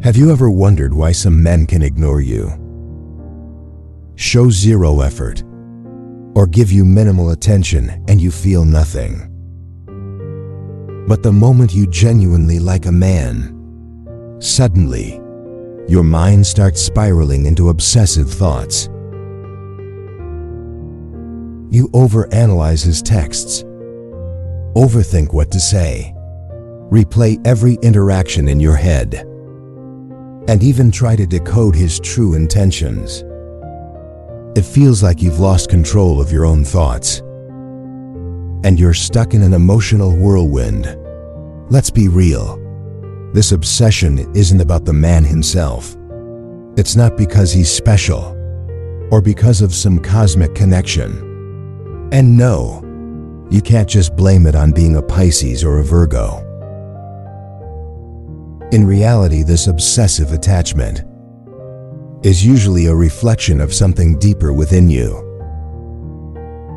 Have you ever wondered why some men can ignore you, show zero effort, or give you minimal attention and you feel nothing? But the moment you genuinely like a man, suddenly, your mind starts spiraling into obsessive thoughts. You overanalyze his texts, overthink what to say, replay every interaction in your head, and even try to decode his true intentions. It feels like you've lost control of your own thoughts, and you're stuck in an emotional whirlwind. Let's be real. This obsession isn't about the man himself. It's not because he's special, or because of some cosmic connection. And no, you can't just blame it on being a Pisces or a Virgo. In reality, this obsessive attachment is usually a reflection of something deeper within you.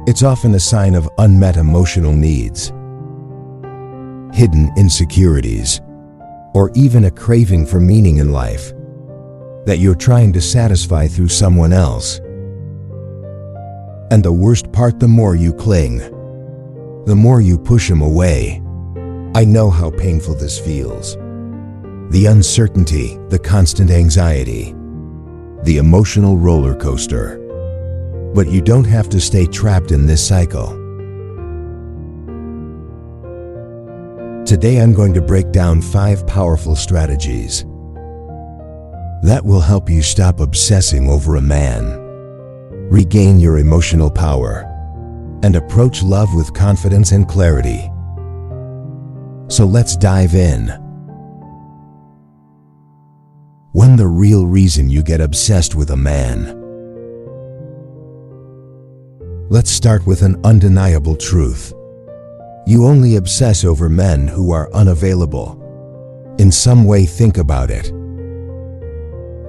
It's often a sign of unmet emotional needs, hidden insecurities, or even a craving for meaning in life that you're trying to satisfy through someone else. And the worst part, the more you cling, the more you push him away. I know how painful this feels. The uncertainty, the constant anxiety, the emotional roller coaster. But you don't have to stay trapped in this cycle. Today I'm going to break down 5 powerful strategies that will help you stop obsessing over a man, regain your emotional power, and approach love with confidence and clarity. So let's dive in. When the real reason you get obsessed with a man. Let's start with an undeniable truth. You only obsess over men who are unavailable. In some way, think about it.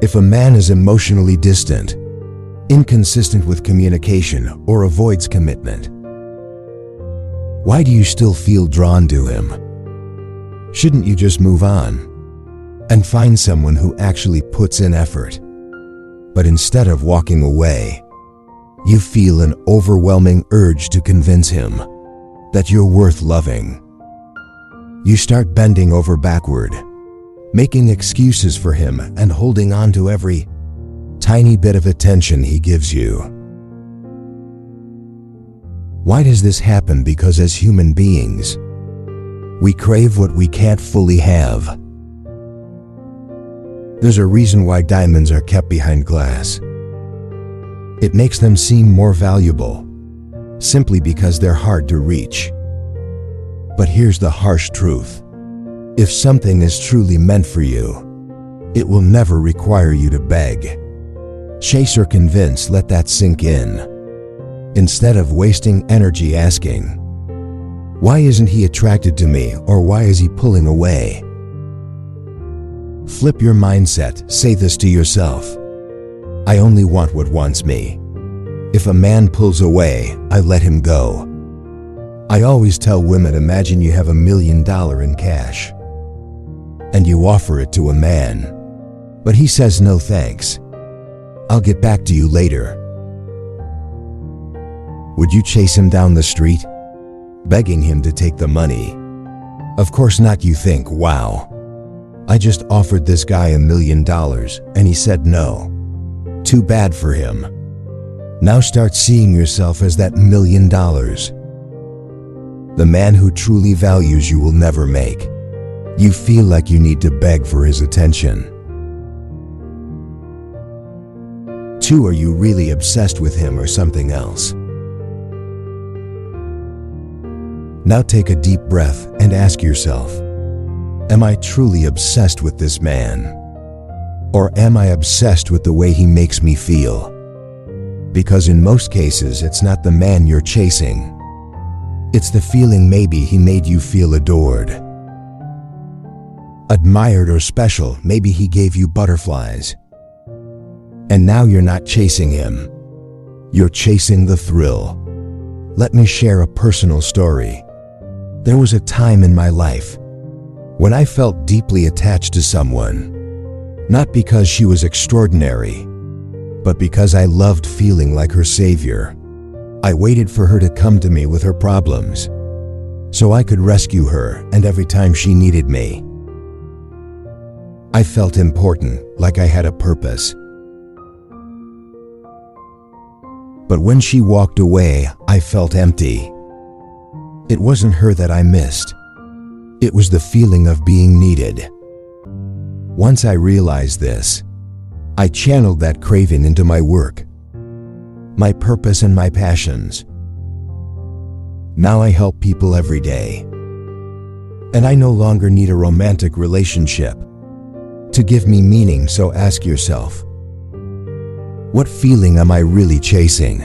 If a man is emotionally distant, inconsistent with communication, or avoids commitment, why do you still feel drawn to him? Shouldn't you just move on and find someone who actually puts in effort? But instead of walking away, you feel an overwhelming urge to convince him that you're worth loving. You start bending over backward, making excuses for him and holding on to every tiny bit of attention he gives you. Why does this happen? Because as human beings, we crave what we can't fully have. There's a reason why diamonds are kept behind glass. It makes them seem more valuable, simply because they're hard to reach. But here's the harsh truth. If something is truly meant for you, it will never require you to beg, chase, or convince. Let that sink in. Instead of wasting energy asking, why isn't he attracted to me, or why is he pulling away? Flip your mindset. Say this to yourself. I only want what wants me. If a man pulls away, I let him go. I always tell women, imagine you have $1 million in cash, and you offer it to a man, but he says no thanks. I'll get back to you later. Would you chase him down the street, begging him to take the money? Of course not. You think, wow, I just offered this guy $1 million and he said no. Too bad for him. Now start seeing yourself as that $1 million. The man who truly values you will never make you feel like you need to beg for his attention. 2. Are you really obsessed with him or something else? Now take a deep breath and ask yourself, am I truly obsessed with this man? Or am I obsessed with the way he makes me feel? Because in most cases, it's not the man you're chasing. It's the feeling. Maybe he made you feel adored, admired, or special. Maybe he gave you butterflies. And now you're not chasing him. You're chasing the thrill. Let me share a personal story. There was a time in my life when I felt deeply attached to someone. Not because she was extraordinary, but because I loved feeling like her savior. I waited for her to come to me with her problems, so I could rescue her, and every time she needed me, I felt important, like I had a purpose. But when she walked away, I felt empty. It wasn't her that I missed. It was the feeling of being needed. Once I realized this, I channeled that craving into my work, my purpose and my passions. Now I help people every day. And I no longer need a romantic relationship to give me meaning, so ask yourself, what feeling am I really chasing?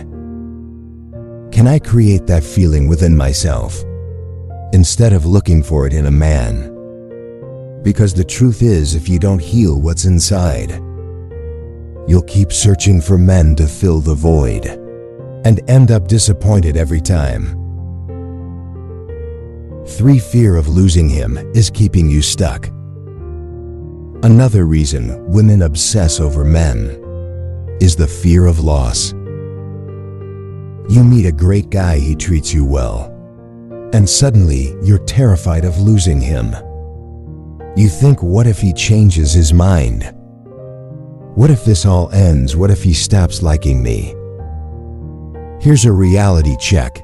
Can I create that feeling within myself, instead of looking for it in a man? Because the truth is, if you don't heal what's inside, you'll keep searching for men to fill the void, and end up disappointed every time. 3. Fear of losing him is keeping you stuck. Another reason women obsess over men is the fear of loss. You meet a great guy, he treats you well, and suddenly you're terrified of losing him. You think, what if he changes his mind? What if this all ends? What if he stops liking me? Here's a reality check.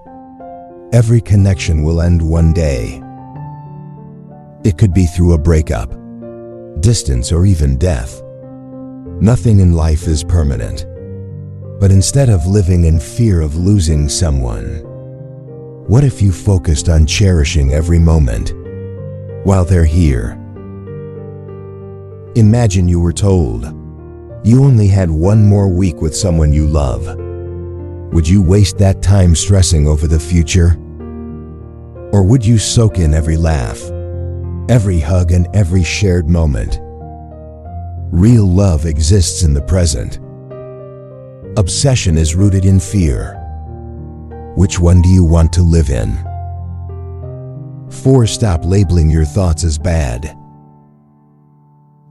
Every connection will end one day. It could be through a breakup, distance, or even death. Nothing in life is permanent. But instead of living in fear of losing someone, what if you focused on cherishing every moment while they're here? Imagine you were told you only had one more week with someone you love. Would you waste that time stressing over the future? Or would you soak in every laugh, every hug, and every shared moment? Real love exists in the present. Obsession is rooted in fear. Which one do you want to live in? 4. Stop labeling your thoughts as bad.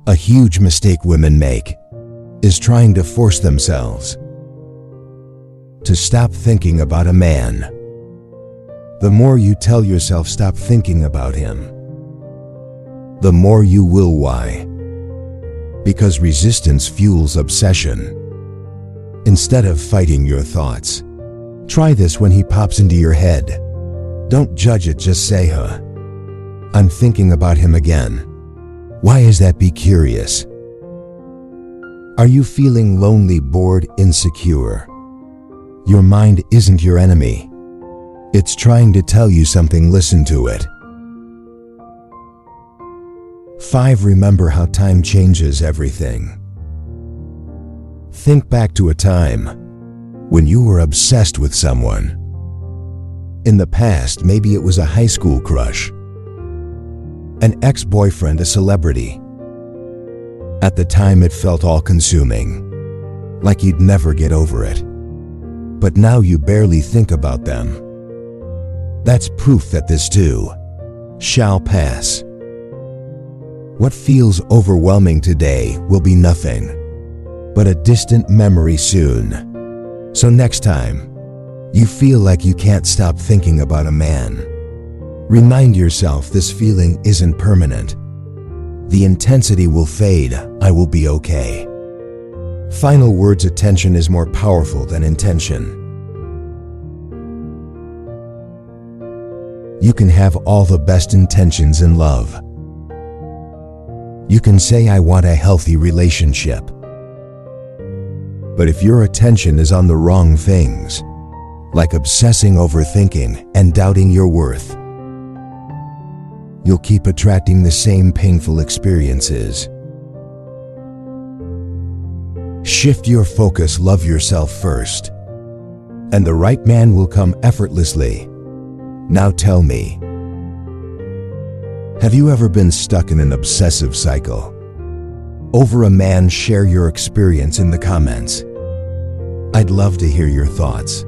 A huge mistake women make is trying to force themselves to stop thinking about a man. The more you tell yourself stop thinking about him, the more you will. Why? Because resistance fuels obsession. Instead of fighting your thoughts, try this when he pops into your head. Don't judge it, just say, I'm thinking about him again. Why is that? Be curious. Are you feeling lonely, bored, insecure? Your mind isn't your enemy. It's trying to tell you something. Listen to it. 5. Remember how time changes everything. Think back to a time when you were obsessed with someone. In the past, maybe it was a high school crush, an ex-boyfriend, a celebrity. At the time, it felt all-consuming, like you'd never get over it. But now you barely think about them. That's proof that this too shall pass. What feels overwhelming today will be nothing but a distant memory soon. So next time you feel like you can't stop thinking about a man, remind yourself this feeling isn't permanent. The intensity will fade. I will be okay. Final words: attention is more powerful than intention. You can have all the best intentions in love. You can say, I want a healthy relationship. But if your attention is on the wrong things, like obsessing, overthinking, and doubting your worth, you'll keep attracting the same painful experiences. Shift your focus, love yourself first, and the right man will come effortlessly. Now tell me, have you ever been stuck in an obsessive cycle over a man? Share your experience in the comments. I'd love to hear your thoughts.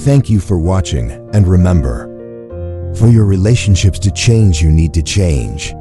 Thank you for watching, and remember, for your relationships to change, you need to change.